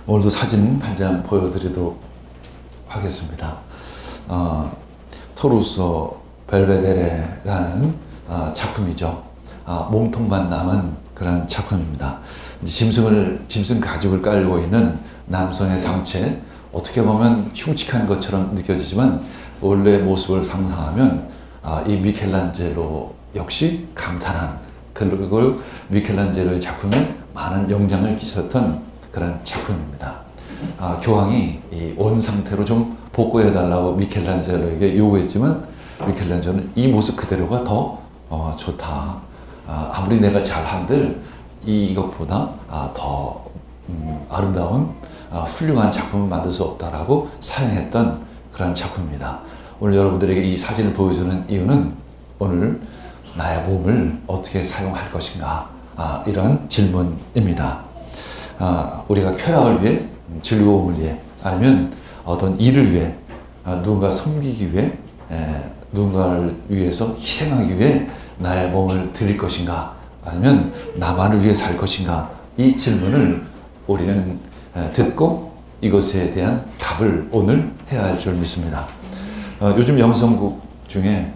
오늘도 사진 한 장 보여드리도록 하겠습니다. 토루소 벨베데레라는 작품이죠. 몸통만 남은 그런 작품입니다. 짐승 가죽을 깔고 있는 남성의 상체, 어떻게 보면 흉측한 것처럼 느껴지지만 원래 모습을 상상하면 이 미켈란젤로 역시 감탄한, 그걸 미켈란젤로의 작품에 많은 영향을 끼쳤던 그런 작품입니다. 교황이 이 원 상태로 좀 복구해달라고 미켈란젤로에게 요구했지만 미켈란젤로는 이 모습 그대로가 더 좋다. 아무리 내가 잘한들 이것보다 더 아름다운 훌륭한 작품을 만들 수 없다라고 사용했던 그런 작품입니다. 오늘 여러분들에게 이 사진을 보여주는 이유는 오늘 나의 몸을 어떻게 사용할 것인가, 이런 질문입니다. 우리가 쾌락을 위해, 즐거움을 위해, 아니면 어떤 일을 위해, 누군가 섬기기 위해, 누군가를 위해서 희생하기 위해 나의 몸을 드릴 것인가, 아니면 나만을 위해 살 것인가, 이 질문을 우리는 듣고 이것에 대한 답을 오늘 해야 할 줄 믿습니다. 요즘 영성곡 중에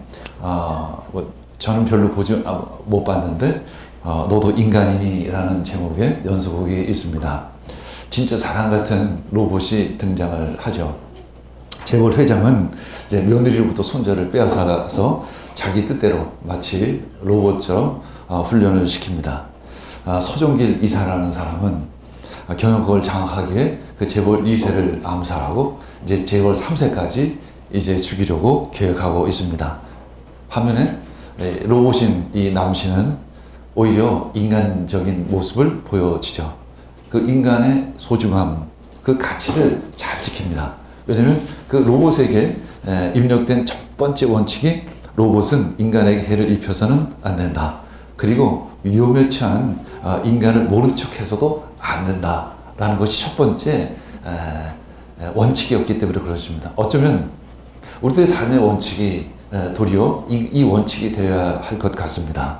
저는 별로 못 봤는데 너도 인간이니라는 제목의 연주곡이 있습니다. 진짜 사람 같은 로봇이 등장을 하죠. 재벌 회장은 이제 며느리로부터 손자를 빼앗아서 자기 뜻대로 마치 로봇처럼 훈련을 시킵니다. 서종길 이사라는 사람은 경영국을 장악하기 위해 그 재벌 2세를 암살하고 이제 재벌 3세까지 이제 죽이려고 계획하고 있습니다. 반면에 로봇인 이 남신은 오히려 인간적인 모습을 보여주죠. 그 인간의 소중함, 그 가치를 잘 지킵니다. 왜냐하면 그 로봇에게 입력된 첫 번째 원칙이 로봇은 인간에게 해를 입혀서는 안 된다. 그리고 위험에 처한 인간을 모른 척해서도 안 된다라는 것이 첫 번째 원칙이었기 때문에 그렇습니다. 어쩌면 우리들의 삶의 원칙이 도리어 이 원칙이 되어야 할 것 같습니다.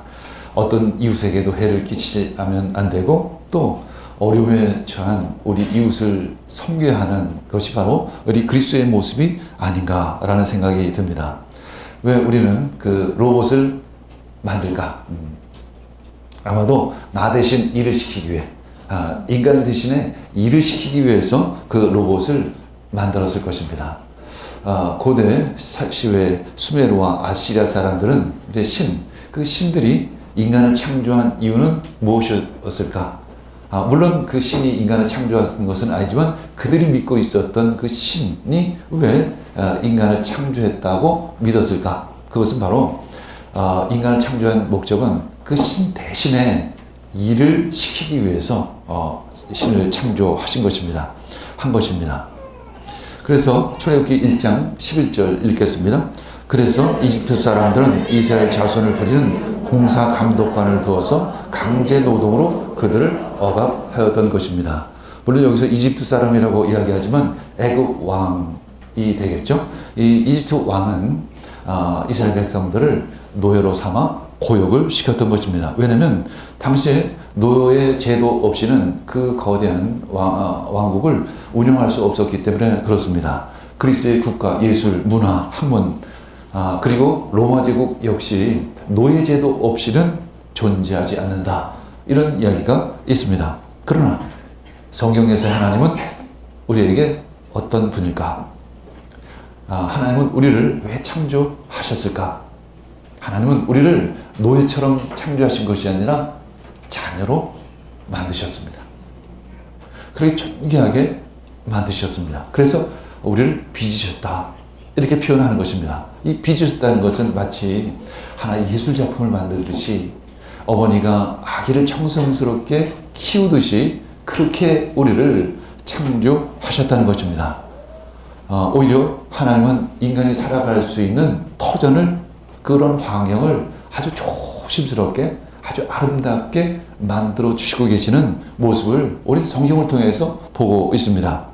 어떤 이웃에게도 해를 끼치지 않으면 안 되고, 또 어려움에 처한 우리 이웃을 섬겨야 하는 것이 바로 우리 그리스도의 모습이 아닌가라는 생각이 듭니다. 왜 우리는 그 로봇을 만들까? 아마도 나 대신 일을 시키기 위해, 인간 대신에 일을 시키기 위해서 그 로봇을 만들었을 것입니다. 고대 시외 수메르와 아시리아 사람들은 그 신들이 인간을 창조한 이유는 무엇이었을까? 물론 그 신이 인간을 창조한 것은 아니지만 그들이 믿고 있었던 그 신이 왜 인간을 창조했다고 믿었을까? 그것은 바로 인간을 창조한 목적은 그 신 대신에 일을 시키기 위해서 신을 창조하신 것입니다. 한 것입니다. 그래서 출애굽기 1장 11절 읽겠습니다. 그래서 이집트 사람들은 이스라엘 자손을 부리는 공사 감독관을 두어서 강제 노동으로 그들을 억압하였던 것입니다. 물론 여기서 이집트 사람이라고 이야기하지만 애굽 왕이 되겠죠. 이 이집트 왕은 이스라엘 백성들을 노예로 삼아 고역을 시켰던 것입니다. 왜냐하면 당시에 노예 제도 없이는 그 거대한 왕국을 운영할 수 없었기 때문에 그렇습니다. 그리스의 국가, 예술, 문화, 학문, 그리고 로마 제국 역시 노예 제도 없이는 존재하지 않는다. 이런 이야기가 있습니다. 그러나 성경에서 하나님은 우리에게 어떤 분일까? 하나님은 우리를 왜 창조하셨을까? 하나님은 우리를 노예처럼 창조하신 것이 아니라 자녀로 만드셨습니다. 그렇게 존귀하게 만드셨습니다. 그래서 우리를 빚으셨다, 이렇게 표현하는 것입니다. 이 빚으셨다는 것은 마치 하나의 예술작품을 만들듯이 어머니가 아기를 정성스럽게 키우듯이 그렇게 우리를 창조하셨다는 것입니다. 오히려 하나님은 인간이 살아갈 수 있는 터전을, 그런 환경을 아주 조심스럽게, 아주 아름답게 만들어 주시고 계시는 모습을 우리 성경을 통해서 보고 있습니다.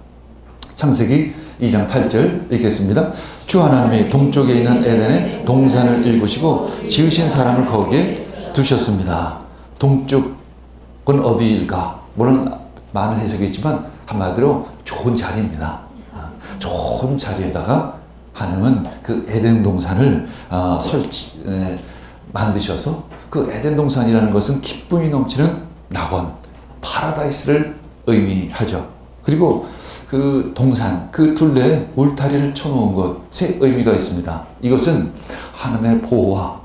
창세기 2장 8절 읽겠습니다. 주 하나님이 동쪽에 있는 에덴에 동산을 일구시고 지으신 사람을 거기에 두셨습니다. 동쪽은 어디일까? 물론 많은 해석이 있지만 한마디로 좋은 자리입니다. 좋은 자리에다가 하나님은 그 에덴 동산을 만드셔서 그 에덴 동산이라는 것은 기쁨이 넘치는 낙원, 파라다이스를 의미하죠. 그리고 그 동산, 그 둘레에 울타리를 쳐놓은 것에 의미가 있습니다. 이것은 하나님의 보호와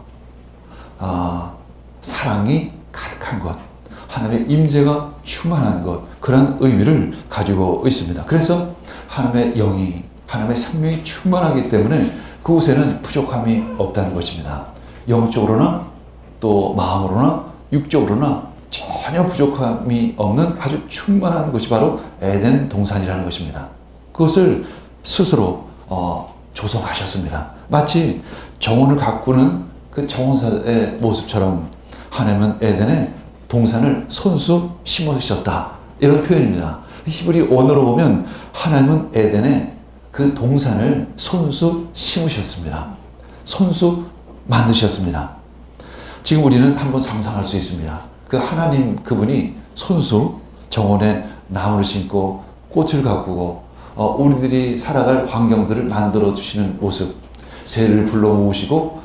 사랑이 가득한 것, 하나님의 임재가 충만한 것, 그런 의미를 가지고 있습니다. 그래서 하나님의 영이, 하나님의 생명이 충만하기 때문에 그곳에는 부족함이 없다는 것입니다. 영적으로나 또 마음으로나 육적으로나 전혀 부족함이 없는 아주 충만한 것이 바로 에덴 동산이라는 것입니다. 그것을 스스로 조성하셨습니다. 마치 정원을 가꾸는 그 정원사의 모습처럼 하나님은 에덴에 동산을 손수 심으셨다, 이런 표현입니다. 히브리 원어로 보면 하나님은 에덴에 그 동산을 손수 심으셨습니다. 손수 만드셨습니다. 지금 우리는 한번 상상할 수 있습니다. 그 하나님 그분이 손수 정원에 나무를 심고 꽃을 가꾸고 우리들이 살아갈 환경들을 만들어 주시는 모습, 새를 불러 모으시고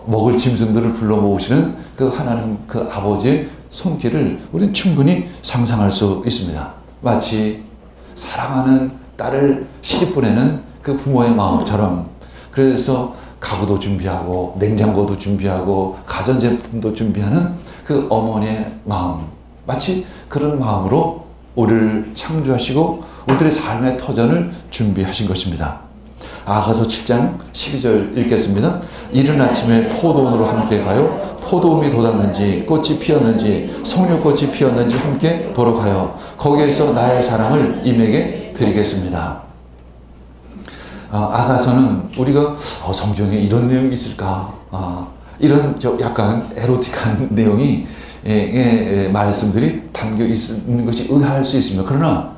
먹을 짐승들을 불러 모으시는 그 하나님 그 아버지의 손길을 우리는 충분히 상상할 수 있습니다. 마치 사랑하는 딸을 시집 보내는 그 부모의 마음처럼, 그래서 가구도 준비하고 냉장고도 준비하고 가전제품도 준비하는 그 어머니의 마음, 마치 그런 마음으로 우리를 창조하시고 우리들의 삶의 터전을 준비하신 것입니다. 아가서 7장 12절 읽겠습니다. 이른 아침에 포도원으로 함께 가요. 포도움이 돋았는지 꽃이 피었는지 석류꽃이 피었는지 함께 보러 가요. 거기에서 나의 사랑을 임에게 드리겠습니다. 아가서는 우리가 성경에 이런 내용이 있을까? 이런 약간 에로틱한 내용이 말씀들이 담겨 있는 것이 의아할 수 있습니다. 그러나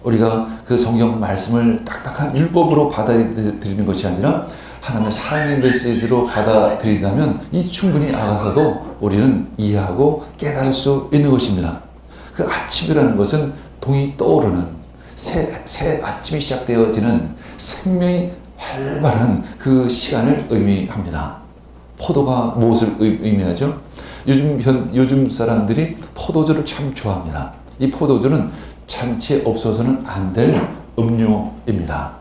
우리가 그 성경 말씀을 딱딱한 율법으로 받아들이는 것이 아니라 하나님의 사랑의 메시지로 받아들인다면 이 충분히 아가서도 우리는 이해하고 깨달을 수 있는 것입니다. 그 아침이라는 것은 동이 떠오르는 새 아침이 시작되어지는 생명이 활발한 그 시간을 의미합니다. 포도가 무엇을 의미하죠? 요즘 사람들이 포도주를 참 좋아합니다. 이 포도주는 잔치에 없어서는 안 될 음료입니다.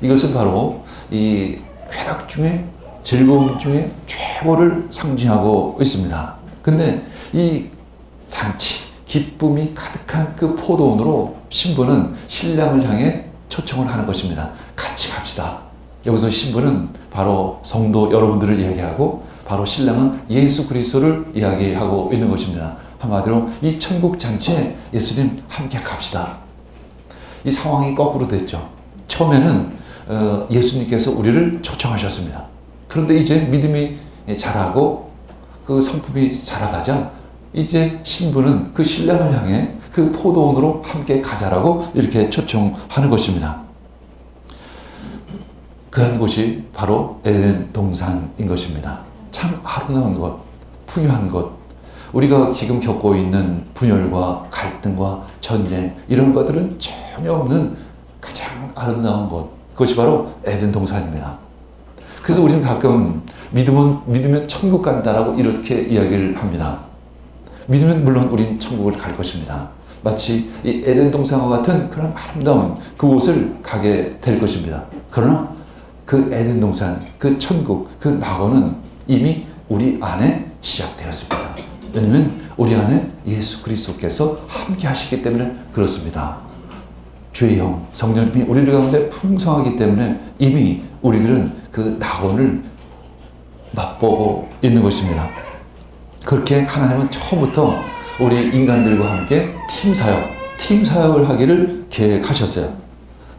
이것은 바로 이 쾌락 중에, 즐거움 중에 최고를 상징하고 있습니다. 근데 이 잔치, 기쁨이 가득한 그 포도원으로 신부는 신랑을 향해 초청을 하는 것입니다. 같이 갑시다. 여기서 신부는 바로 성도 여러분들을 이야기하고 바로 신랑은 예수 그리스도를 이야기하고 있는 것입니다. 한마디로 이 천국 잔치에 예수님 함께 갑시다. 이 상황이 거꾸로 됐죠. 처음에는 예수님께서 우리를 초청하셨습니다. 그런데 이제 믿음이 자라고 그 성품이 자라가자 이제 신부는 그 신랑을 향해 그 포도원으로 함께 가자라고 이렇게 초청하는 것입니다. 그런 곳이 바로 에덴 동산인 것입니다. 참 아름다운 것, 풍요한 것, 우리가 지금 겪고 있는 분열과 갈등과 전쟁, 이런 것들은 전혀 없는 가장 아름다운 것, 그것이 바로 에덴 동산입니다. 그래서 우리는 가끔 믿으면 천국 간다라고 이렇게 이야기를 합니다. 믿으면 물론 우린 천국을 갈 것입니다. 마치 이 에덴 동산과 같은 그런 아름다운 그곳을 가게 될 것입니다. 그러나 그 에덴 동산, 그 천국, 그 낙원은 이미 우리 안에 시작되었습니다. 왜냐하면 우리 안에 예수 그리스도께서 함께 하시기 때문에 그렇습니다. 주의 영, 성령님이 우리 가운데 풍성하기 때문에 이미 우리들은 그 낙원을 맛보고 있는 것입니다. 그렇게 하나님은 처음부터 우리 인간들과 함께 팀 사역을 하기를 계획하셨어요.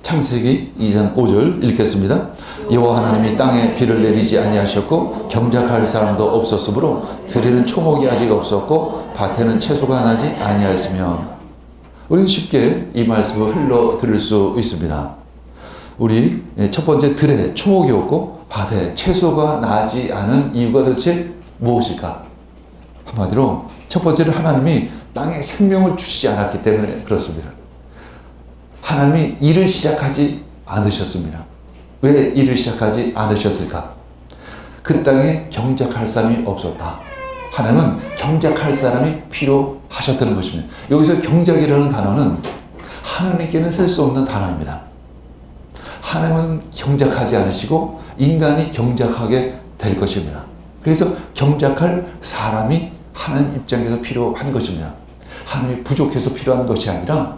창세기 2장 5절 읽겠습니다. 여호와 하나님이 땅에 비를 내리지 아니하셨고 경작할 사람도 없었으므로 들에는 초목이 아직 없었고 밭에는 채소가 나지 아니하였으며. 우리는 쉽게 이 말씀을 흘러 들을 수 있습니다. 우리 첫 번째 들에 초목이 없고 밭에 채소가 나지 않은 이유가 도대체 무엇일까? 한마디로 첫 번째는 하나님이 땅에 생명을 주시지 않았기 때문에 그렇습니다. 하나님이 일을 시작하지 않으셨습니다. 왜 일을 시작하지 않으셨을까? 그 땅에 경작할 사람이 없었다. 하나님은 경작할 사람이 필요하셨다는 것입니다. 여기서 경작이라는 단어는 하나님께는 쓸 수 없는 단어입니다. 하나님은 경작하지 않으시고 인간이 경작하게 될 것입니다. 그래서 경작할 사람이 하나님 입장에서 필요한 것입니다. 하나님이 부족해서 필요한 것이 아니라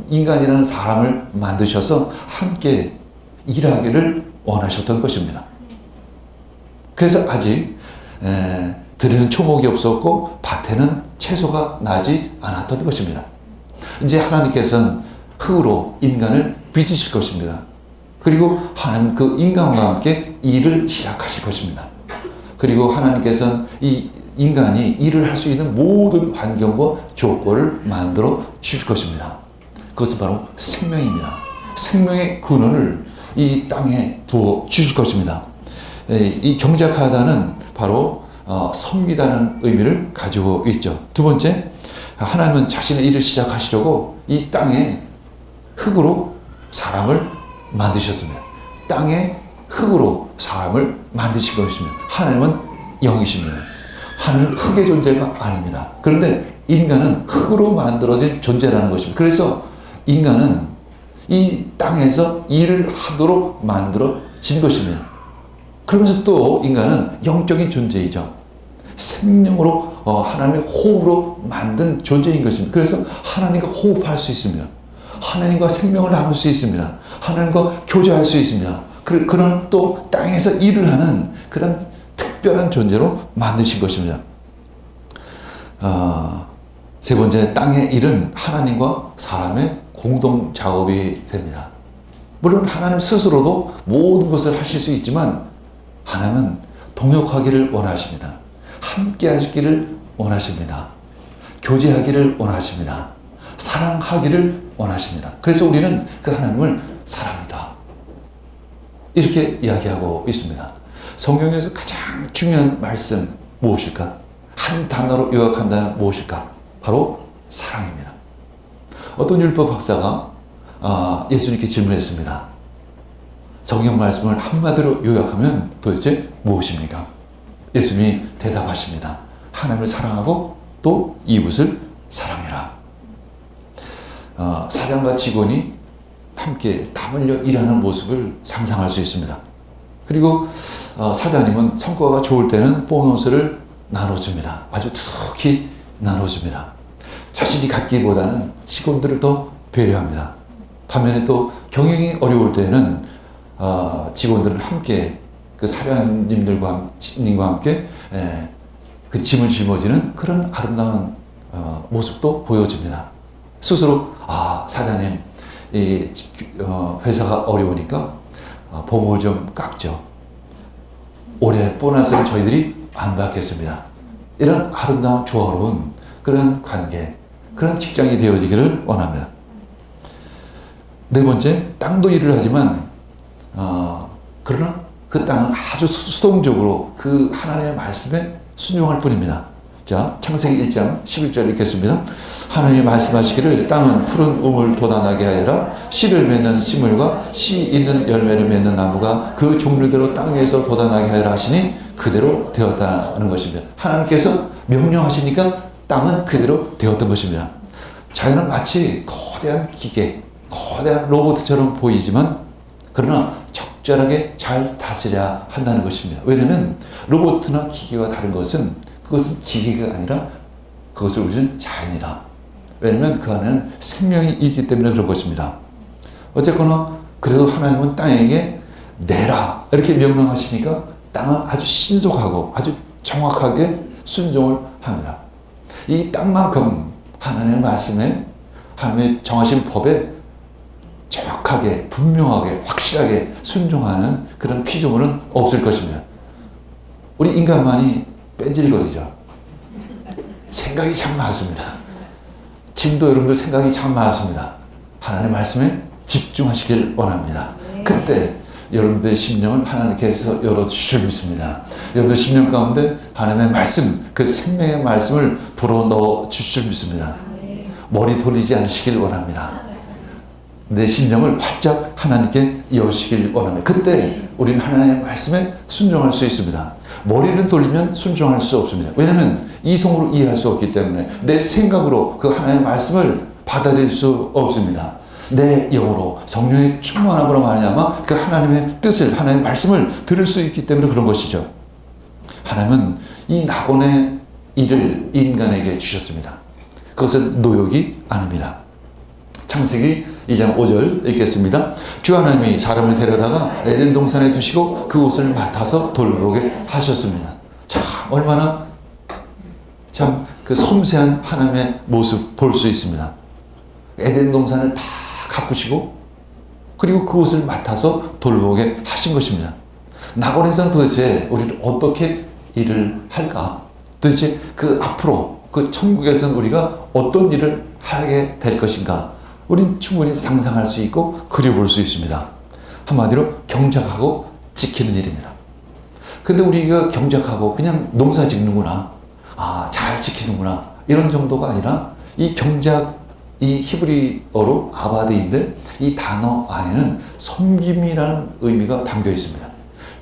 인간이라는 사람을 만드셔서 함께 일하기를 원하셨던 것입니다. 그래서 아직 들에는 초목이 없었고 밭에는 채소가 나지 않았던 것입니다. 이제 하나님께서는 흙으로 인간을 빚으실 것입니다. 그리고 하나님 그 인간과 함께 일을 시작하실 것입니다. 그리고 하나님께서는 이 인간이 일을 할 수 있는 모든 환경과 조건을 만들어 주실 것입니다. 그것은 바로 생명입니다. 생명의 근원을 이 땅에 부어 주실 것입니다. 이 경작하다는 바로 섭니다는 의미를 가지고 있죠. 두 번째, 하나님은 자신의 일을 시작하시려고 이 땅에 흙으로 사람을 만드셨습니다. 땅에 흙으로 사람을 만드신 것입니다. 하나님은 영이십니다. 하나님은 흙의 존재가 아닙니다. 그런데 인간은 흙으로 만들어진 존재라는 것입니다. 그래서 인간은 이 땅에서 일을 하도록 만들어진 것입니다. 그러면서 또 인간은 영적인 존재이죠. 생명으로 하나님의 호흡으로 만든 존재인 것입니다. 그래서 하나님과 호흡할 수 있습니다. 하나님과 생명을 나눌 수 있습니다. 하나님과 교제할 수 있습니다. 그런 또 땅에서 일을 하는 그런 특별한 존재로 만드신 것입니다. 세 번째, 땅의 일은 하나님과 사람의 공동 작업이 됩니다. 물론 하나님 스스로도 모든 것을 하실 수 있지만 하나님은 동역하기를 원하십니다. 함께 하시기를 원하십니다. 교제하기를 원하십니다. 사랑하기를 원하십니다. 그래서 우리는 그 하나님을 사랑합니다. 이렇게 이야기하고 있습니다. 성경에서 가장 중요한 말씀 무엇일까? 한 단어로 요약한다면 무엇일까? 바로 사랑입니다. 어떤 율법 박사가 예수님께 질문했습니다. 성경 말씀을 한마디로 요약하면 도대체 무엇입니까? 예수님이 대답하십니다. 하나님을 사랑하고 또 이웃을 사랑해라. 사장과 직원이 함께 땀 흘려 일하는 모습을 상상할 수 있습니다. 그리고 사장님은 성과가 좋을 때는 보너스를 나눠줍니다. 아주 두둑히 나눠줍니다. 자신이 갖기보다는 직원들을 더 배려합니다. 반면에 또 경영이 어려울 때는 직원들을 함께 그 사장님과 함께 그 짐을 짊어지는 그런 아름다운 모습도 보여집니다. 스스로 사장님 이 회사가 어려우니까 보험을 좀 깎죠. 올해 보너스를 저희들이 안 받겠습니다. 이런 아름다운 조화로운 그런 관계, 그런 직장이 되어지기를 원합니다. 네 번째, 땅도 일을 하지만 그러나 그 땅은 아주 수동적으로 그 하나님의 말씀에 순종할 뿐입니다. 자, 창세기 1장 11절 읽겠습니다. 하나님이 말씀하시기를 땅은 푸른 우물 돋아나게 하여라. 씨를 맺는 식물과 씨 있는 열매를 맺는 나무가 그 종류대로 땅 위에서 돋아나게 하여라 하시니 그대로 되었다는 것입니다. 하나님께서 명령하시니까 땅은 그대로 되었던 것입니다. 자연은 마치 거대한 기계, 거대한 로봇처럼 보이지만 그러나 적절하게 잘 다스려야 한다는 것입니다. 왜냐하면 로봇이나 기계와 다른 것은 그것은 기계가 아니라 그것을 우리는 자연이다. 왜냐하면 그 안에는 생명이 있기 때문에 그런 것입니다. 어쨌거나 그래도 하나님은 땅에게 내라 이렇게 명령하시니까 땅은 아주 신속하고 아주 정확하게 순종을 합니다. 이 땅만큼 하나님의 말씀에 하나님의 정하신 법에 정확하게 분명하게 확실하게 순종하는 그런 피조물은 없을 것입니다. 우리 인간만이 뺀질거리죠. 생각이 참 많습니다. 지금도 여러분들 생각이 참 많습니다. 하나님의 말씀에 집중하시길 원합니다. 그때 여러분들의 심령을 하나님께서 열어주실 믿습니다. 여러분들 심령 가운데 하나님의 말씀, 그 생명의 말씀을 불어넣어 주실 믿습니다. 머리 돌리지 않으시길 원합니다. 내 심령을 활짝 하나님께 여시길 원합니다. 그때 우리는 하나님의 말씀에 순종할 수 있습니다. 머리를 돌리면 순종할 수 없습니다. 왜냐하면 이성으로 이해할 수 없기 때문에 내 생각으로 그 하나님의 말씀을 받아들일 수 없습니다. 내 영으로 성령의 충만함으로 말미암아 그 하나님의 뜻을, 하나님의 말씀을 들을 수 있기 때문에 그런 것이죠. 하나님은 이 낙원의 일을 인간에게 주셨습니다. 그것은 노역이 아닙니다. 창세기 2장 5절 읽겠습니다. 주 하나님이 사람을 데려다가 에덴 동산에 두시고 그 옷을 맡아서 돌보게 하셨습니다. 참 얼마나 참 그 섬세한 하나님의 모습 볼 수 있습니다. 에덴 동산을 다 가꾸시고 그리고 그 옷을 맡아서 돌보게 하신 것입니다. 낙원에서는 도대체 우리는 어떻게 일을 할까? 도대체 그 앞으로 그 천국에서는 우리가 어떤 일을 하게 될 것인가? 우린 충분히 상상할 수 있고 그려볼 수 있습니다. 한마디로 경작하고 지키는 일입니다. 근데 우리가 경작하고 그냥 농사 짓는구나, 잘 지키는구나 이런 정도가 아니라 이 경작, 이 히브리어로 아바드인데 이 단어 안에는 섬김이라는 의미가 담겨 있습니다.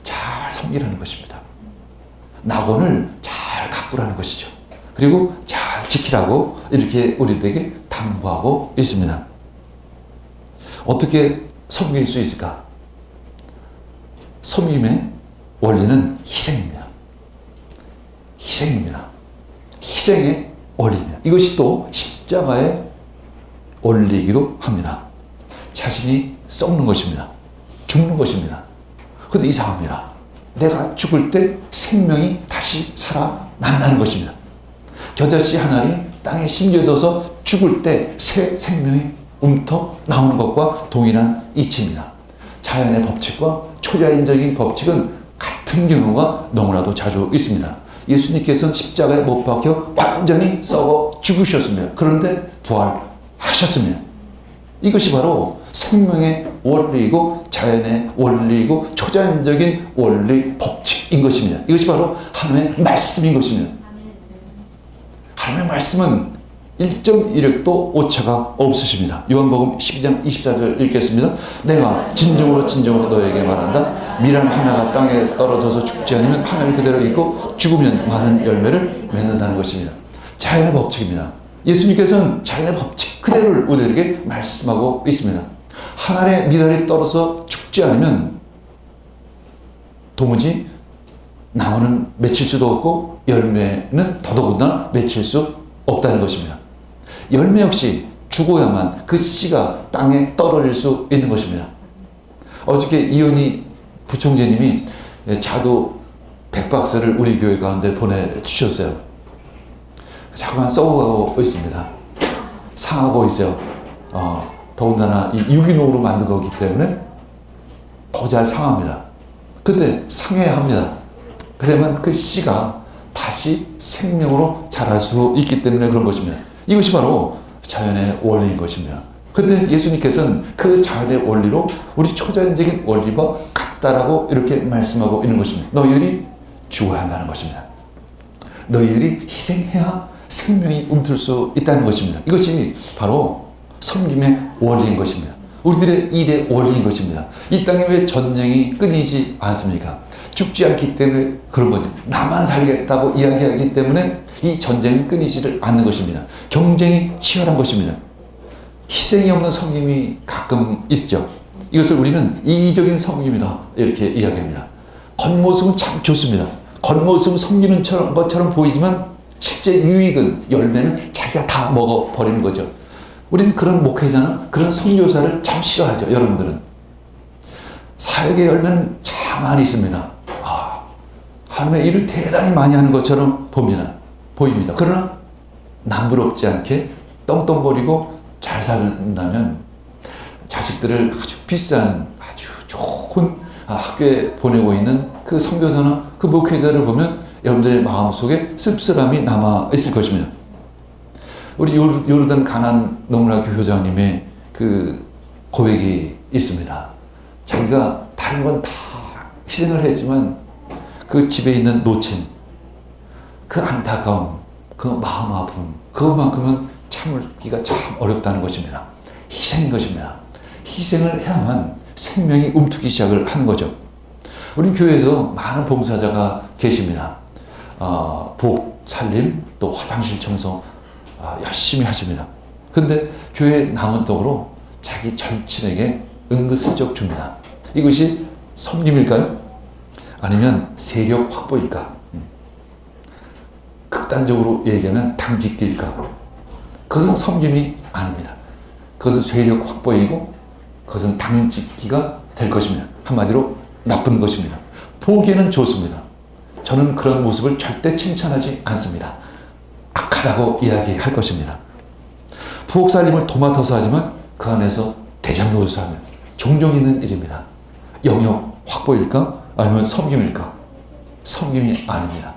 잘 섬기라는 것입니다. 낙원을 잘 가꾸라는 것이죠. 그리고 잘 지키라고 이렇게 우리들에게 당부하고 있습니다. 어떻게 섬길 수 있을까? 섬김의 원리는 희생입니다. 희생입니다. 희생의 원리입니다. 이것이 또 십자가의 원리이기도 합니다. 자신이 썩는 것입니다. 죽는 것입니다. 그런데 이상합니다. 내가 죽을 때 생명이 다시 살아난다는 것입니다. 겨자씨 하나니 땅에 심겨져서 죽을 때 새 생명이 움터 나오는 것과 동일한 이치입니다. 자연의 법칙과 초자연적인 법칙은 같은 경우가 너무나도 자주 있습니다. 예수님께서는 십자가에 못 박혀 완전히 썩어 죽으셨습니다. 그런데 부활하셨습니다. 이것이 바로 생명의 원리이고 자연의 원리이고 초자연적인 원리 법칙인 것입니다. 이것이 바로 하나님의 말씀인 것입니다. 하나님의 말씀은 1.1획도 오차가 없으십니다. 요한복음 12장 24절 읽겠습니다. 내가 진정으로 너에게 말한다. 밀 하나가 땅에 떨어져서 죽지 않으면 하나님 그대로 있고 죽으면 많은 열매를 맺는다는 것입니다. 자연의 법칙입니다. 예수님께서는 자연의 법칙 그대로를 우리에게 말씀하고 있습니다. 하늘에 미달이 떨어져 죽지 않으면 도무지 나무는 맺힐 수도 없고 열매는 더더군다나 맺힐 수 없다는 것입니다. 열매 역시 죽어야만 그 씨가 땅에 떨어질 수 있는 것입니다. 어저께 이현희 부총재님이 자두 100박스를 우리 교회 가운데 보내주셨어요. 자꾸만 썩어가고 있습니다. 상하고 있어요. 더군다나 이 유기농으로 만든 거기 때문에 더 잘 상합니다. 근데 상해야 합니다. 그러면 그 씨가 다시 생명으로 자랄 수 있기 때문에 그런 것입니다. 이것이 바로 자연의 원리인 것입니다. 근데 예수님께서는 그 자연의 원리로 우리 초자연적인 원리와 같다라고 이렇게 말씀하고 있는 것입니다. 너희들이 죽어야 한다는 것입니다. 너희들이 희생해야 생명이 움틀 수 있다는 것입니다. 이것이 바로 섬김의 원리인 것입니다. 우리들의 일의 원리인 것입니다. 이 땅에 왜 전쟁이 끊이지 않습니까? 죽지 않기 때문에 그런 거죠. 나만 살겠다고 이야기하기 때문에 이 전쟁이 끊이지를 않는 것입니다. 경쟁이 치열한 것입니다. 희생이 없는 섬김이 가끔 있죠. 이것을 우리는 이기적인 섬김이다 이렇게 이야기합니다. 겉모습은 참 좋습니다. 겉모습은 섬기는 것처럼 보이지만 실제 유익은 열매는 자기가 다 먹어버리는 거죠. 우리는 그런 목회자나 그런 선교사를 참 싫어하죠. 여러분들은 사역의 열매는 참 많이 있습니다. 하나님의 일을 대단히 많이 하는 것처럼 보입니다. 그러나 남부럽지 않게 떵떵거리고 잘 살다면 자식들을 아주 비싼 아주 좋은 학교에 보내고 있는 그 선교사나 그 목회자를 보면 여러분들의 마음속에 씁쓸함이 남아 있을 것입니다. 우리 요르단 가난 농락교 교장님의 그 고백이 있습니다. 자기가 다른 건 다 희생을 했지만 그 집에 있는 노친, 그 안타까움, 그 마음 아픔, 그것만큼은 참을기가 참 어렵다는 것입니다. 희생인 것입니다. 희생을 해야만 생명이 움트기 시작을 하는 거죠. 우리 교회에서 많은 봉사자가 계십니다. 부엌 살림, 또 화장실 청소 열심히 하십니다. 근데 교회 남은 떡으로 자기 절친에게 은근슬쩍 줍니다. 이것이 섬김일까요? 아니면 세력 확보일까? 극단적으로 얘기하면 당직일까? 그것은 섬김이 아닙니다. 그것은 세력 확보이고 그것은 당직기가 될 것입니다. 한마디로 나쁜 것입니다. 보기에는 좋습니다. 저는 그런 모습을 절대 칭찬하지 않습니다. 악하다고 이야기할 것입니다. 부엌살림을 도맡아서 하지만 그 안에서 대장 노릇하는 종종 있는 일입니다. 영역 확보일까? 아니면 섬김일까? 섬김이 아닙니다.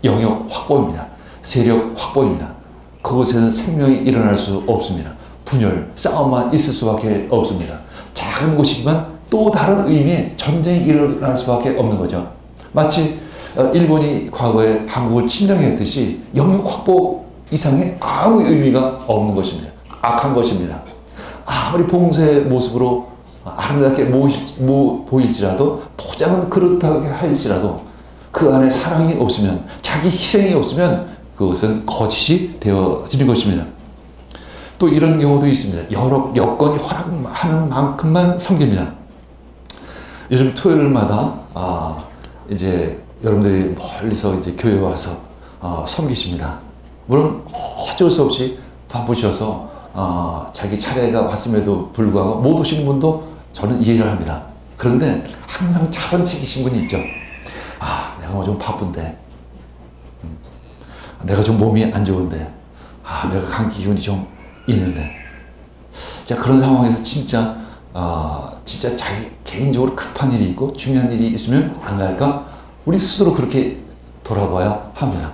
영역 확보입니다. 세력 확보입니다. 그곳에는 생명이 일어날 수 없습니다. 분열, 싸움만 있을 수밖에 없습니다. 작은 곳이지만 또 다른 의미의 전쟁이 일어날 수밖에 없는 거죠. 마치 일본이 과거에 한국을 침략했듯이 영역 확보 이상의 아무 의미가 없는 것입니다. 악한 것입니다. 아무리 봉쇄의 모습으로 아름답게 보일지라도, 포장은 그렇다고 할지라도 그 안에 사랑이 없으면, 자기 희생이 없으면 그것은 거짓이 되어지는 것입니다. 또 이런 경우도 있습니다. 여러 여건이 허락하는 만큼만 섬깁니다. 요즘 토요일마다 이제 여러분들이 멀리서 이제 교회 와서 섬기십니다. 물론 어쩔 수 없이 바쁘셔서 자기 차례가 왔음에도 불구하고 못 오시는 분도 저는 이해를 합니다. 그런데 항상 자선책이신 분이 있죠. 내가 뭐 좀 바쁜데, 내가 좀 몸이 안 좋은데, 내가 감기 기운이 좀 있는데, 자, 그런 상황에서 진짜 자기 개인적으로 급한 일이 있고 중요한 일이 있으면 안 갈까? 우리 스스로 그렇게 돌아봐야 합니다.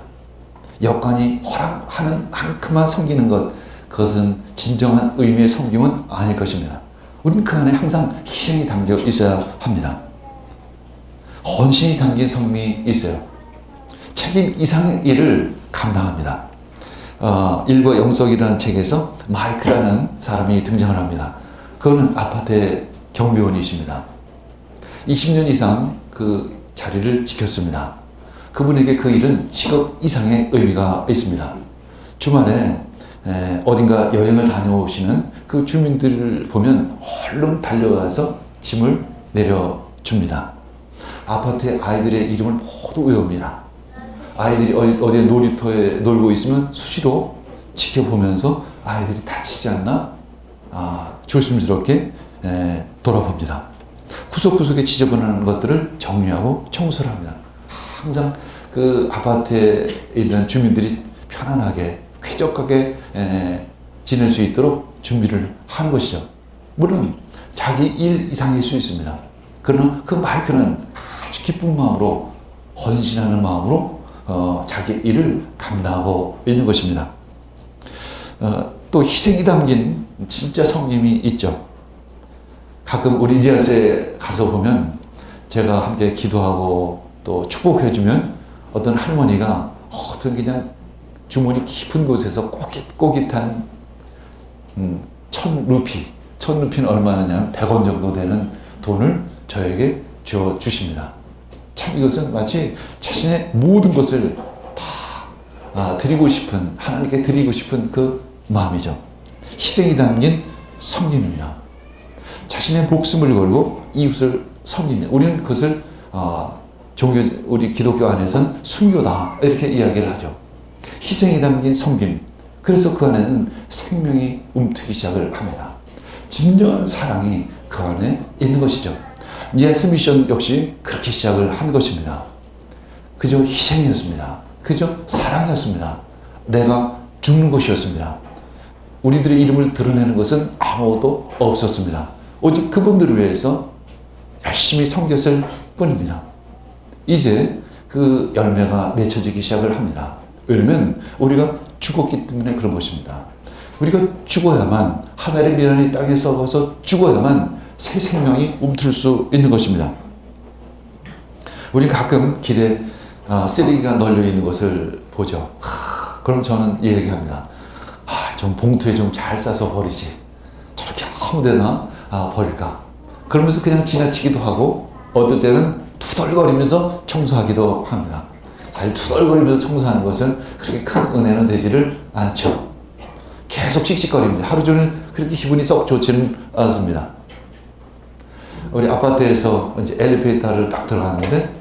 여건이 허락하는 만큼만 섬기는 것, 그것은 진정한 의미의 섬김은 아닐 것입니다. 우리는 그 안에 항상 희생이 담겨 있어야 합니다. 헌신이 담긴 섬김이 있어요. 책임 이상의 일을 감당합니다. 일과 영석이라는 책에서 마이크라는 사람이 등장을 합니다. 그거는 아파트의 경비원이십니다. 20년 이상 그 자리를 지켰습니다. 그분에게 그 일은 직업 이상의 의미가 있습니다. 주말에 어딘가 여행을 다녀오시는 그 주민들을 보면 얼른 달려가서 짐을 내려줍니다. 아파트의 아이들의 이름을 모두 외웁니다. 아이들이 어디에 놀이터에 놀고 있으면 수시로 지켜보면서 아이들이 다치지 않나 조심스럽게 돌아봅니다. 구석구석에 지저분한 것들을 정리하고 청소를 합니다. 항상 그 아파트에 있는 주민들이 편안하게 쾌적하게 지낼 수 있도록 준비를 하는 것이죠. 물론 자기 일 이상일 수 있습니다. 그러나 그 마이크는 아주 기쁜 마음으로, 헌신하는 마음으로 자기 일을 감당하고 있는 것입니다. 또 희생이 담긴 진짜 섬김이 있죠. 가끔 우리 리아스에 가서 보면 제가 함께 기도하고 또 축복해주면 어떤 할머니가 어떤 그냥 주머니 깊은 곳에서 꼬깃꼬깃한 1000루피는 얼마냐면 100원 정도 되는 돈을 저에게 주십니다. 참 이것은 마치 자신의 모든 것을 다 드리고 싶은, 하나님께 드리고 싶은 그 마음이죠. 희생이 담긴 섬김입니다. 자신의 목숨을 걸고 이웃을 섬깁니다. 우리는 그것을 우리 기독교 안에서는 순교다 이렇게 이야기를 하죠. 희생이 담긴 섬김. 그래서 그 안에는 생명이 움트기 시작을 합니다. 진정한 사랑이 그 안에 있는 것이죠. 예스 미션 역시 그렇게 시작을 한 것입니다. 그저 희생이었습니다. 그저 사랑이었습니다. 내가 죽는 것이었습니다. 우리들의 이름을 드러내는 것은 아무것도 없었습니다. 오직 그분들을 위해서 열심히 섬겼을 뿐입니다. 이제 그 열매가 맺혀지기 시작을 합니다. 왜냐하면 우리가 죽었기 때문에 그런 것입니다. 우리가 죽어야만, 하늘의 미련이 땅에 썩어서 죽어야만 새 생명이 움틀 수 있는 것입니다. 우리 가끔 길에 쓰레기가 널려 있는 것을 보죠. 그럼 저는 이 얘기합니다. 좀 봉투에 좀 잘 싸서 버리지. 저렇게 아무 데나 버릴까? 그러면서 그냥 지나치기도 하고 어떨 때는 투덜거리면서 청소하기도 합니다. 사실 투덜거리면서 청소하는 것은 그렇게 큰 은혜는 되지를 않죠. 계속 씩씩거립니다. 하루 종일 그렇게 기분이 썩 좋지는 않습니다. 우리 아파트에서 이제 엘리베이터를 딱 들어갔는데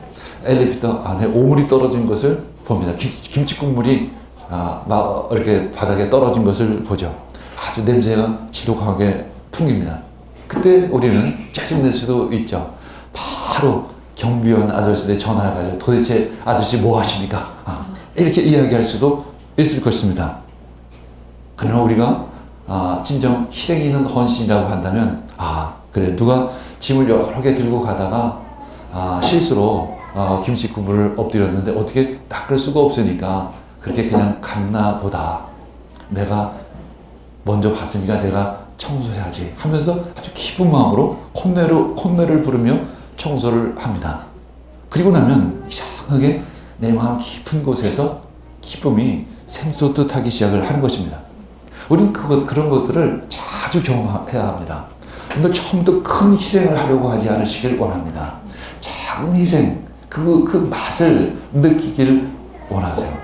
엘리베이터 안에 오물이 떨어진 것을 봅니다. 김치 국물이 막 이렇게 바닥에 떨어진 것을 보죠. 아주 냄새가 지독하게 풍깁니다. 그때 우리는 짜증낼 수도 있죠. 바로 경비원 아저씨한테 전화해가지고 도대체 아저씨 뭐 하십니까? 이렇게 이야기할 수도 있을 것입니다. 그러나 우리가 진정 희생이 있는 헌신이라고 한다면 그래 누가 짐을 여러 개 들고 가다가 실수로 김치 국물을 엎드렸는데 어떻게 닦을 수가 없으니까 그렇게 그냥 갔나 보다. 내가 먼저 봤으니까 내가 청소해야지 하면서 아주 기쁜 마음으로 콧노래를 부르며 청소를 합니다. 그리고 나면 이상하게 내 마음 깊은 곳에서 기쁨이 샘솟듯 하기 시작을 하는 것입니다. 우리는 그런 것들을 자주 경험해야 합니다. 오늘 처음부터 큰 희생을 하려고 하지 않으시길 원합니다. 작은 희생, 그 맛을 느끼기를 원하세요.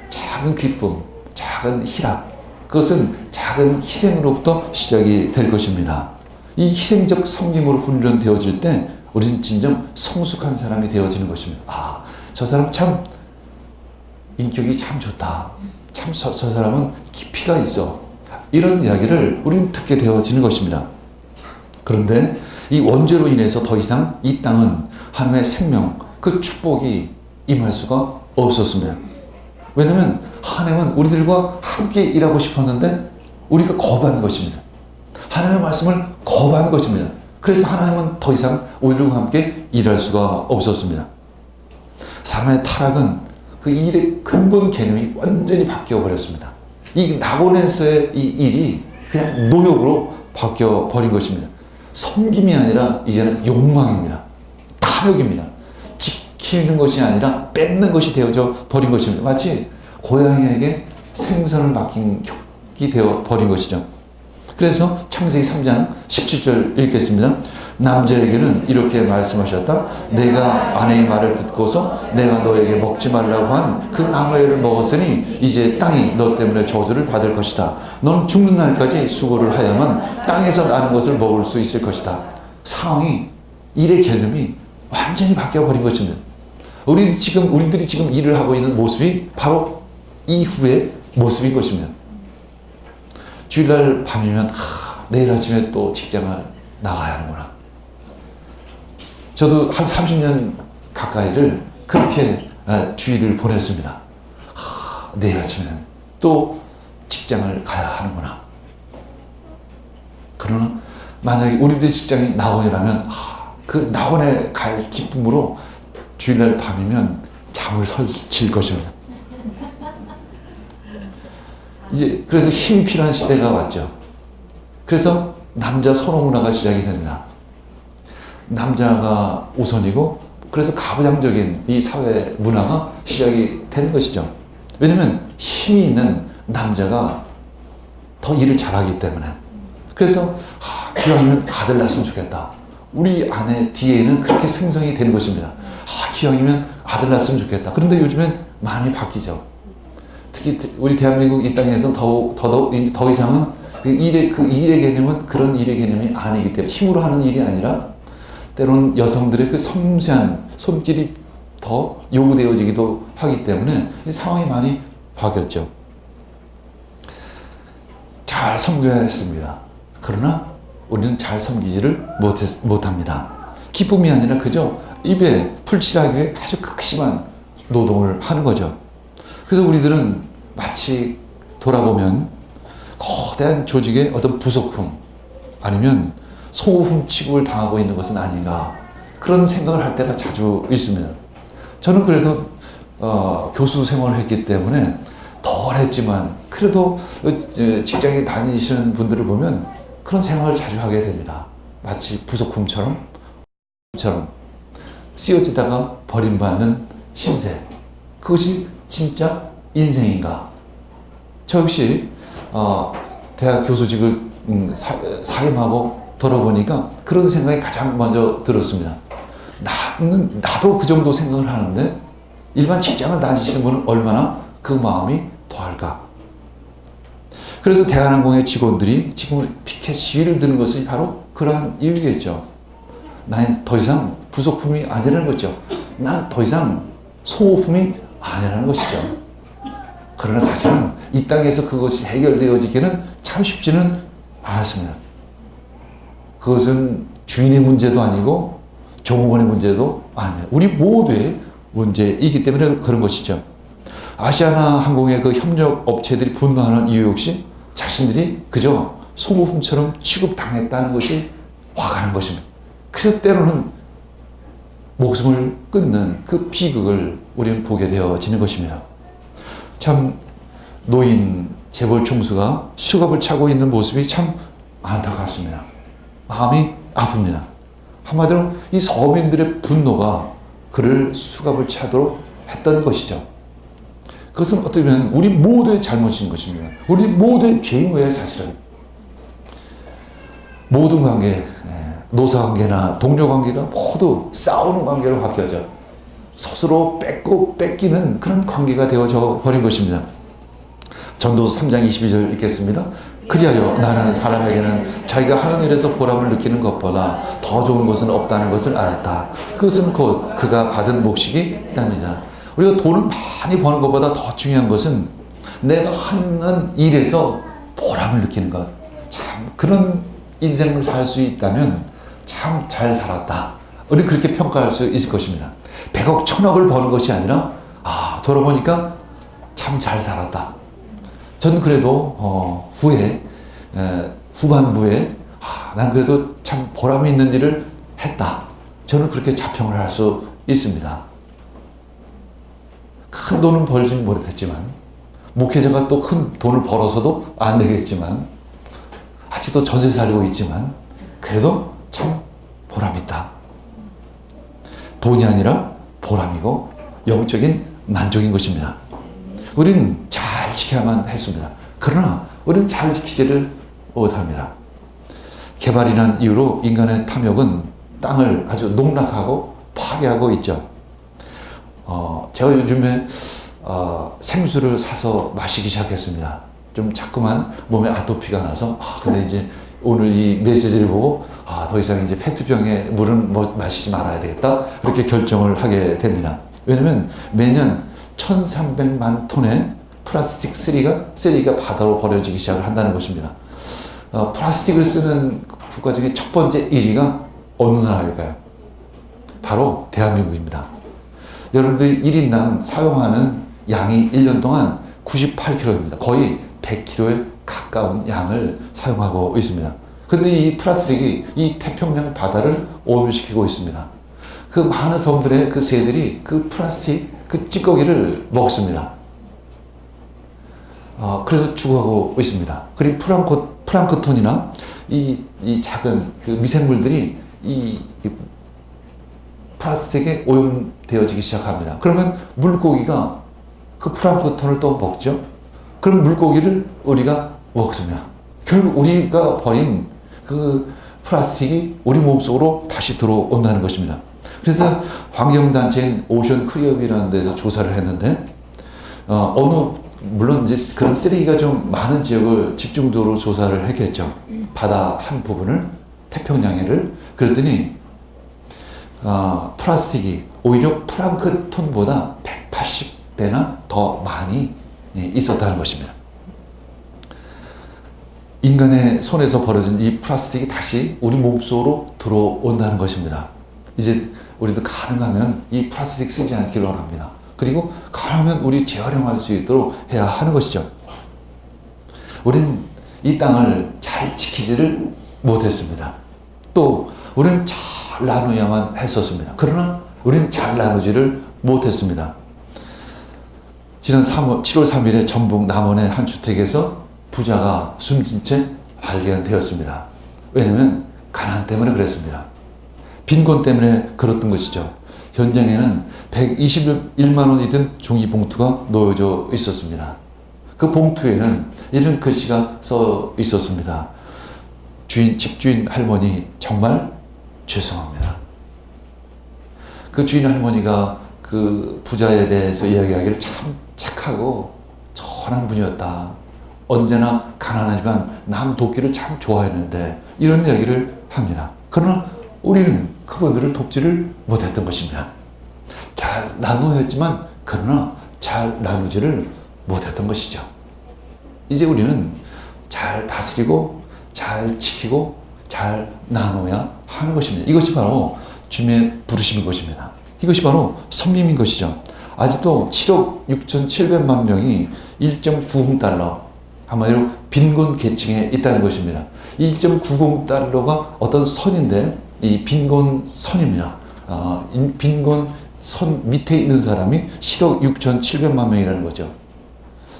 작은 기쁨, 작은 희락, 그것은 작은 희생으로부터 시작이 될 것입니다. 이 희생적 섬김으로 훈련되어질 때 우리는 진정 성숙한 사람이 되어지는 것입니다. 저 사람 참 인격이 참 좋다. 참 저 사람은 깊이가 있어. 이런 이야기를 우리는 듣게 되어지는 것입니다. 그런데 이 원죄로 인해서 더 이상 이 땅은 하나님의 생명, 그 축복이 임할 수가 없었습니다. 왜냐하면 하나님은 우리들과 함께 일하고 싶었는데 우리가 거부한 것입니다. 하나님의 말씀을 거부한 것입니다. 그래서 하나님은 더 이상 우리들과 함께 일할 수가 없었습니다. 사람의 타락은 그 일의 근본 개념이 완전히 바뀌어 버렸습니다. 이 낙원에서의 이 일이 그냥 노역으로 바뀌어 버린 것입니다. 섬김이 아니라 이제는 욕망입니다. 탐욕입니다. 지키는 것이 아니라 뺏는 것이 되어져 버린 것입니다. 마치 고양이에게 생선을 맡긴 격이 되어 버린 것이죠. 그래서 창세기 3장 17절 읽겠습니다. 남자에게는 이렇게 말씀하셨다. 내가 아내의 말을 듣고서 내가 너에게 먹지 말라고 한 그 나무의 먹었으니 이제 땅이 너 때문에 저주를 받을 것이다. 넌 죽는 날까지 수고를 하야만 땅에서 나는 것을 먹을 수 있을 것이다. 상황이, 일의 개념이 완전히 바뀌어 버린 것입니다. 우리들이 지금 일을 하고 있는 모습이 바로 이후의 모습인 것입니다. 주일날 밤이면 내일 아침에 또 직장을 나가야 하는구나. 저도 한 30년 가까이를 그렇게 주일을 보냈습니다. 내일 아침에는 또 직장을 가야 하는구나. 그러나 만약에 우리들 직장이 낙원이라면 그 낙원에 갈 기쁨으로 주일날 밤이면 잠을 설칠 것입니다. 이제 그래서 힘이 필요한 시대가 왔죠. 그래서 남자 선호 문화가 시작이 됩니다. 남자가 우선이고 그래서 가부장적인 이 사회 문화가 시작이 되는 것이죠. 왜냐하면 힘이 있는 남자가 더 일을 잘하기 때문에. 그래서 기왕이면 아들 낳았으면 좋겠다. 우리 아내 뒤에는 그렇게 생성이 되는 것입니다. 기왕이면 아들 낳았으면 좋겠다. 그런데 요즘엔 많이 바뀌죠. 특히 우리 대한민국 이 땅에서 더 이상은 그 일의 개념은 그런 일의 개념이 아니기 때문에 힘으로 하는 일이 아니라 때로는 여성들의 그 섬세한 손길이 더 요구되어지기도 하기 때문에 상황이 많이 바뀌었죠. 잘 섬겨야 했습니다. 그러나 우리는 잘 섬기지를 못합니다. 기쁨이 아니라 그저 입에 풀칠하기 위해 아주 극심한 노동을 하는 거죠. 그래서 우리들은 마치 돌아보면 거대한 조직의 어떤 부속품 아니면 소모품 취급을 당하고 있는 것은 아닌가 그런 생각을 할 때가 자주 있습니다. 저는 그래도 교수 생활을 했기 때문에 덜 했지만 그래도 직장에 다니시는 분들을 보면 그런 생각을 자주 하게 됩니다. 마치 부속품처럼 쓰여지다가 버림받는 신세. 그것이 진짜 인생인가? 저 역시 대학 교수직을 사임하고 돌아보니까 그런 생각이 가장 먼저 들었습니다. 나도 그 정도 생각을 하는데 일반 직장을 다니시는 분은 얼마나 그 마음이 더할까? 그래서 대한항공의 직원들이 지금 피켓 시위를 드는 것이 바로 그러한 이유겠죠. 난 더 이상 부속품이 아니라는 거죠. 난 더 이상 소모품이 아니라는 것이죠. 그러나 사실은 이 땅에서 그것이 해결되어지기는 참 쉽지는 않았습니다. 그것은 주인의 문제도 아니고 종업원의 문제도 아니에요. 우리 모두의 문제이기 때문에 그런 것이죠. 아시아나 항공의 그 협력 업체들이 분노하는 이유 역시 자신들이 그저 소모품처럼 취급당했다는 것이 화가 나는 것입니다. 그래서 때로는 목숨을 끊는 그 비극을 우리는 보게 되어지는 것입니다. 참 노인 재벌 총수가 수갑을 차고 있는 모습이 참 안타깝습니다. 마음이 아픕니다. 한마디로 이 서민들의 분노가 그를 수갑을 차도록 했던 것이죠. 그것은 어떻게 보면 우리 모두의 잘못인 것입니다. 우리 모두의 죄인 거예요, 사실은. 모든 관계, 노사관계나 동료관계가 모두 싸우는 관계로 바뀌어져 서로 뺏고 뺏기는 그런 관계가 되어져 버린 것입니다. 전도서 3장 22절 읽겠습니다. 그리하여 나는 사람에게는 자기가 하는 일에서 보람을 느끼는 것보다 더 좋은 것은 없다는 것을 알았다. 그것은 곧 그가 받은 몫이기 때문이다. 우리가 돈을 많이 버는 것보다 더 중요한 것은 내가 하는 일에서 보람을 느끼는 것. 참 그런 인생을 살 수 있다면 참 잘 살았다. 우리 그렇게 평가할 수 있을 것입니다. 100억, 1000억을 버는 것이 아니라 돌아보니까 참 잘 살았다. 전 그래도 후반부에 난 그래도 참 보람이 있는 일을 했다. 저는 그렇게 자평을 할 수 있습니다. 큰 돈은 벌지 못했지만 목회자가 또 큰 돈을 벌어서도 안 되겠지만 아직도 전세 살고 있지만 그래도 참 보람이 있다. 돈이 아니라 보람이고 영적인 만족인 것입니다. 우린 잘 지켜야만 했습니다. 그러나 우리는 잘 지키지를 못합니다. 개발이란 이유로 인간의 탐욕은 땅을 아주 농락하고 파괴하고 있죠. 제가 요즘에 생수를 사서 마시기 시작했습니다. 좀 자꾸만 몸에 아토피가 나서 근데 이제 오늘 이 메시지를 보고 더 이상 이제 페트병에 물은 마시지 말아야 되겠다 그렇게 결정을 하게 됩니다. 왜냐면 매년 1300만 톤의 플라스틱 쓰레기가 바다로 버려지기 시작을 한다는 것입니다. 플라스틱을 쓰는 국가 중에 첫 번째 1위가 어느 나라일까요? 바로 대한민국입니다. 여러분들 1인당 사용하는 양이 1년 동안 98kg입니다. 거의 100kg에 가까운 양을 사용하고 있습니다. 근데 이 플라스틱이 이 태평양 바다를 오염시키고 있습니다. 그 많은 섬들의 그 새들이 그 플라스틱 그 찌꺼기를 먹습니다. 그래서 죽어가고 있습니다. 그리고 플랑크톤이나 이 작은 그 미생물들이 이 플라스틱에 오염되어지기 시작합니다. 그러면 물고기가 그 플랑크톤을 또 먹죠. 그럼 물고기를 우리가 먹습니다. 결국 우리가 버린 그 플라스틱이 우리 몸속으로 다시 들어온다는 것입니다. 그래서 환경단체인 오션 클리업이라는 데서 조사를 했는데 물론 이제 그런 쓰레기가 좀 많은 지역을 집중적으로 조사를 했겠죠. 바다 한 부분을 태평양해를 그랬더니 플라스틱이 오히려 플랑크톤보다 180배나 더 많이 있었다는 것입니다. 인간의 손에서 벌어진 이 플라스틱이 다시 우리 몸속으로 들어온다는 것입니다. 이제 우리도 가능하면 이 플라스틱 쓰지 않기를 원합니다. 그리고 가능하면 우리 재활용할 수 있도록 해야 하는 것이죠. 우리는 이 땅을 잘 지키지를 못했습니다. 또 우리는 잘 나누어야만 했었습니다. 그러나 우리는 잘 나누지를 못했습니다. 지난 7월 3일에 전북 남원의 한 주택에서 부자가 숨진 채 발견되었습니다. 왜냐하면 가난 때문에 그랬습니다. 빈곤 때문에 그랬던 것이죠. 현장에는 121만 원이 든 종이 봉투가 놓여져 있었습니다. 그 봉투에는 이런 글씨가 써 있었습니다. 집주인 할머니 정말 죄송합니다. 그 주인 할머니가 그 부자에 대해서 이야기하기를 참 착하고 선한 분이었다. 언제나 가난하지만 남 돕기를 참 좋아했는데 이런 이야기를 합니다. 그러나 우리는 그분들을 돕지를 못했던 것입니다. 잘 나누었지만 그러나 잘 나누지를 못했던 것이죠. 이제 우리는 잘 다스리고 잘 지키고 잘 나눠야 하는 것입니다. 이것이 바로 주님의 부르심인 것입니다. 이것이 바로 선림인 것이죠. 아직도 7억 6,700만 명이 1.90달러, 한마디로 빈곤 계층에 있다는 것입니다. 이 1.90달러가 어떤 선인데 이 빈곤 선입니다. 빈곤 선 밑에 있는 사람이 7억 6,700만 명이라는 거죠.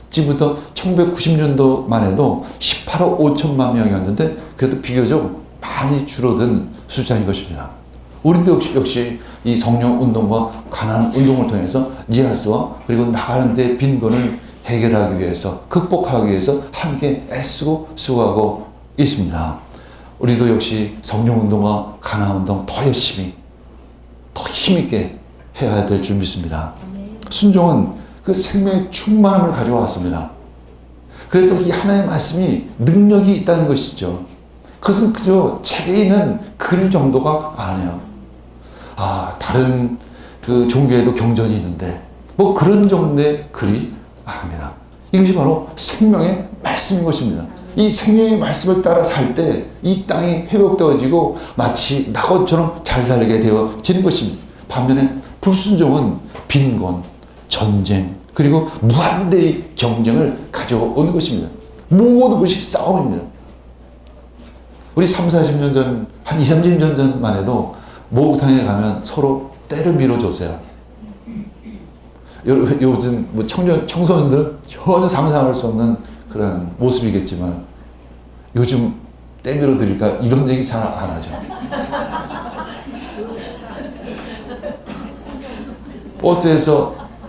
지금부터 1990년도만 해도 18억 5천만 명이었는데 그래도 비교적 많이 줄어든 숫자인 것입니다. 우리도 역시 이 성령 운동과 가난 운동을 통해서 니아스와 그리고 나가는 데 빈곤을 해결하기 위해서 극복하기 위해서 함께 애쓰고 수고하고 있습니다. 우리도 역시 성령 운동과 가난 운동 더 열심히 더 힘있게 해야 될 줄 믿습니다. 순종은 그 생명의 충만함을 가져왔습니다. 그래서 이 하나님의 말씀이 능력이 있다는 것이죠. 그것은 그저 책에 있는 글 정도가 아니에요. 다른 그 종교에도 경전이 있는데 뭐 그런 정도의 글이 아닙니다. 이것이 바로 생명의 말씀인 것입니다. 이 생명의 말씀을 따라 살 때 이 땅이 회복되어지고 마치 낙원처럼 잘 살게 되어지는 것입니다. 반면에 불순종은 빈곤, 전쟁, 그리고 무한대의 경쟁을 가져오는 것입니다. 모든 것이 싸움입니다. 우리 30-40년 전, 한 20-30년 전만 해도 목욕탕에 가면 서로 때를 밀어줬어요. 요즘 뭐 청소년들은 전혀 상상할 수 없는 그런 모습이겠지만 요즘 때 밀어드릴까 이런 얘기 잘 안 하죠.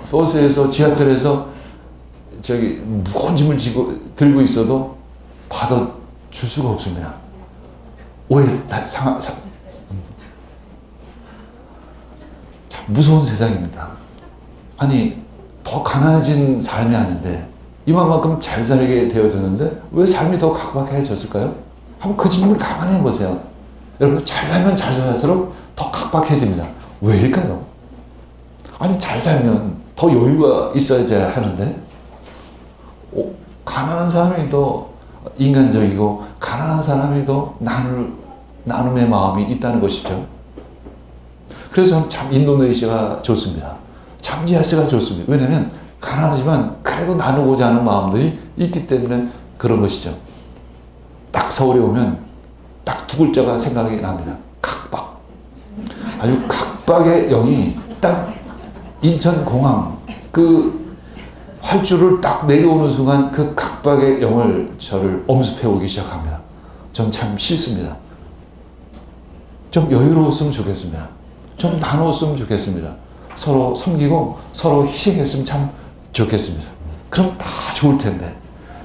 버스에서 지하철에서 저기 무거운 짐을 들고 있어도 받아줄 수가 없습니다. 참 무서운 세상입니다. 아니 더 가난해진 삶이 아닌데 이만큼 잘 살게 되어졌는데 왜 삶이 더 각박해졌을까요? 한번 그 질문을 가만히 해보세요. 여러분 잘 살면 잘 살수록 더 각박해집니다. 왜일까요? 아니 잘 살면 더 여유가 있어야 하는데 가난한 사람이 더 인간적이고 가난한 사람이 더 나눔의 마음이 있다는 것이죠. 그래서 저는 참 인도네시아가 좋습니다. 참 지하스가 좋습니다. 왜냐하면 가난하지만 그래도 나누고자 하는 마음들이 있기 때문에 그런 것이죠. 딱 서울에 오면 딱 두 글자가 생각이 납니다. 각박. 아주 각박의 영이 딱 인천공항 그 활주를 딱 내려오는 순간 그 각박의 영을 저를 엄습해 오기 시작합니다. 전 참 싫습니다. 좀 여유로웠으면 좋겠습니다. 좀 나누었으면 좋겠습니다. 서로 섬기고 서로 희생했으면 참 좋겠습니다. 그럼 다 좋을 텐데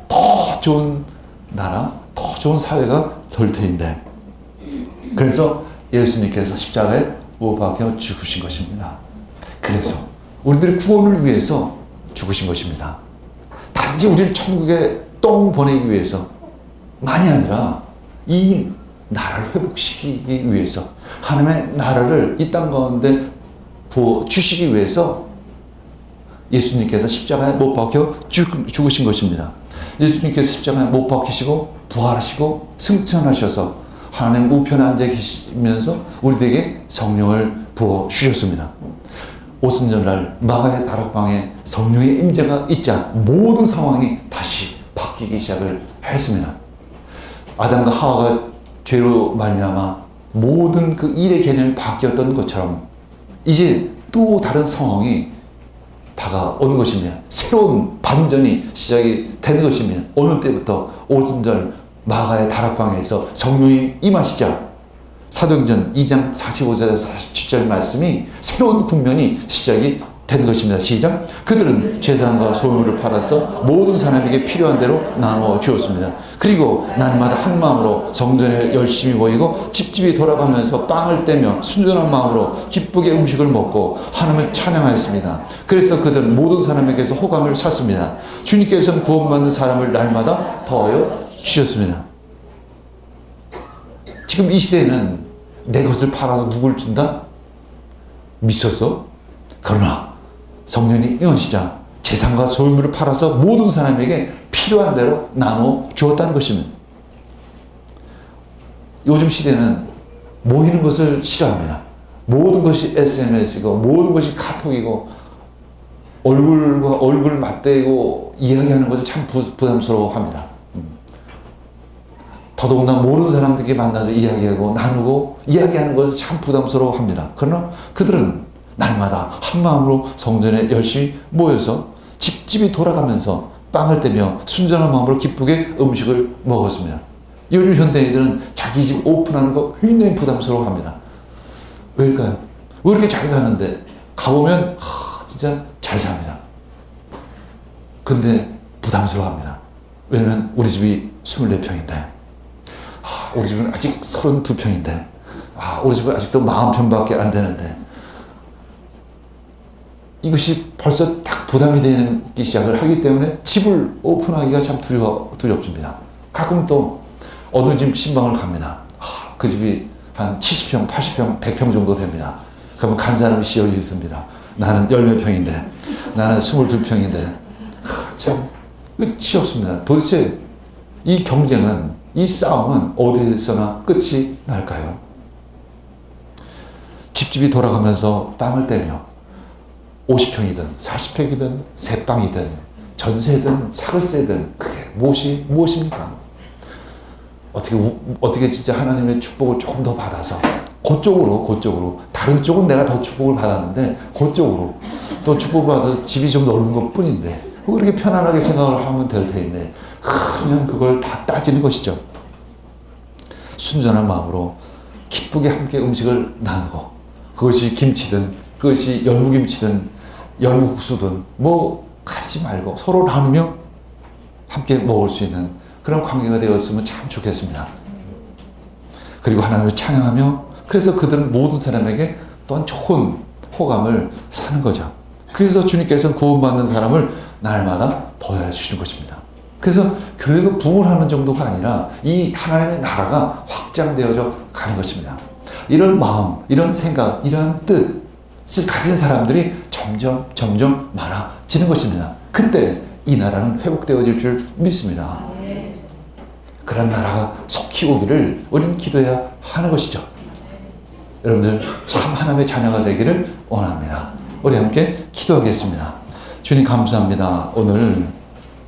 더 좋은 나라, 더 좋은 사회가 될 텐데 그래서 예수님께서 십자가에 못 박혀 죽으신 것입니다. 그래서 우리들의 구원을 위해서 죽으신 것입니다. 단지 우리를 천국에 똥 보내기 위해서만이 아니라 이 나라를 회복시키기 위해서 하나님의 나라를 이 땅 가운데 부어 주시기 위해서 예수님께서 십자가에 못 박혀 죽으신 것입니다. 예수님께서 십자가에 못 박히시고 부활하시고 승천하셔서 하나님 우편에 앉아 계시면서 우리에게 성령을 부어 주셨습니다. 오순절날 마가의 다락방에 성령의 임재가 있자 모든 상황이 다시 바뀌기 시작을 했습니다. 아담과 하와가 죄로 말미암아 모든 그 일의 개념이 바뀌었던 것처럼 이제 또 다른 상황이 다가오는 것입니다. 새로운 반전이 시작이 되는 것입니다. 어느 때부터 오순절 마가의 다락방에서 성령이 임하시자 사도행전 2장 45절에서 47절 말씀이 새로운 국면이 시작이 된 것입니다. 시작. 그들은 재산과 소유물을 팔아서 모든 사람에게 필요한 대로 나누어 주었습니다. 그리고 날마다 한 마음으로 성전에 열심히 모이고 집집이 돌아가면서 빵을 떼며 순전한 마음으로 기쁘게 음식을 먹고 하나님을 찬양하였습니다. 그래서 그들은 모든 사람에게서 호감을 샀습니다. 주님께서는 구원받는 사람을 날마다 더하여 주셨습니다. 지금 이 시대에는 내 것을 팔아서 누굴 준다? 미쳤어? 그러나 성령이 임하시자 재산과 소유물을 팔아서 모든 사람에게 필요한 대로 나누어 주었다는 것입니다. 요즘 시대는 모이는 것을 싫어합니다. 모든 것이 SNS이고 모든 것이 카톡이고 얼굴과 얼굴 맞대고 이야기하는 것을 참 부담스러워합니다. 더더군다나 모르는 사람들끼리 만나서 이야기하고 나누고 이야기하는 것을 참 부담스러워합니다. 그러나 그들은 날마다 한 마음으로 성전에 열심히 모여서 집집이 돌아가면서 빵을 떼며 순전한 마음으로 기쁘게 음식을 먹었습니다. 요즘 현대인들은 자기 집 오픈하는 거 굉장히 부담스러워합니다. 왜일까요? 왜 이렇게 잘 사는데 가보면 진짜 잘 삽니다. 근데 부담스러워합니다. 왜냐면 우리 집이 24평인데 우리 집은 아직 32평인데 우리 집은 아직도 40평밖에 안 되는데 이것이 벌써 딱 부담이 되기 시작을 하기 때문에 집을 오픈하기가 참 두렵습니다. 가끔 또 어느 집 신방을 갑니다. 그 집이 한 70평, 80평, 100평 정도 됩니다. 그러면 간 사람이 씌어져 있습니다. 나는 10몇 평인데, 나는 22평인데, 참 끝이 없습니다. 도대체 이 경쟁은, 이 싸움은 어디서나 끝이 날까요? 집집이 돌아가면서 빵을 떼며 50평이든 40평이든 새빵이든 전세든 사글세든 그게 무엇입니까? 어떻게 진짜 하나님의 축복을 조금 더 받아서 그쪽으로 다른 쪽은 내가 더 축복을 받았는데 그쪽으로 또 축복을 받아서 집이 좀 넓은 것 뿐인데 그렇게 편안하게 생각을 하면 될 텐데 그냥 그걸 다 따지는 것이죠. 순전한 마음으로 기쁘게 함께 음식을 나누고 그것이 김치든 그것이 열무김치든 열무국수든 가리지 말고 서로 나누며 함께 먹을 수 있는 그런 관계가 되었으면 참 좋겠습니다. 그리고 하나님을 찬양하며 그래서 그들은 모든 사람에게 또한 좋은 호감을 사는 거죠. 그래서 주님께서는 구원받는 사람을 날마다 더해 주시는 것입니다. 그래서 교회가 부흥하는 정도가 아니라 이 하나님의 나라가 확장되어져 가는 것입니다. 이런 마음, 이런 생각, 이러한 뜻을 가진 사람들이 점점 많아지는 것입니다. 그때 이 나라는 회복되어질 줄 믿습니다. 그런 나라가 속히 오기를 우리는 기도해야 하는 것이죠. 여러분들 참 하나님의 자녀가 되기를 원합니다. 우리 함께 기도하겠습니다. 주님 감사합니다. 오늘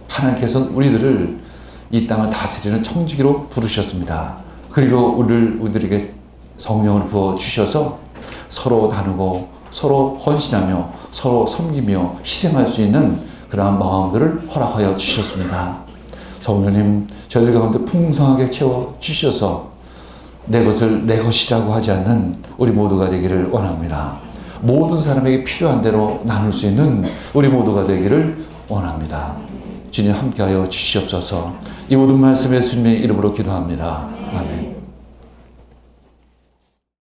하나님께서 우리들을 이 땅을 다스리는 청지기로 부르셨습니다. 그리고 우리들에게 성령을 부어 주셔서 서로 나누고 서로 헌신하며 서로 섬기며 희생할 수 있는 그러한 마음들을 허락하여 주셨습니다. 성령님 저희들 가운데 풍성하게 채워 주셔서 내 것을 내 것이라고 하지 않는 우리 모두가 되기를 원합니다. 모든 사람에게 필요한 대로 나눌 수 있는 우리 모두가 되기를 원합니다. 주님 함께하여 주시옵소서. 이 모든 말씀 예수님의 이름으로 기도합니다. 아멘.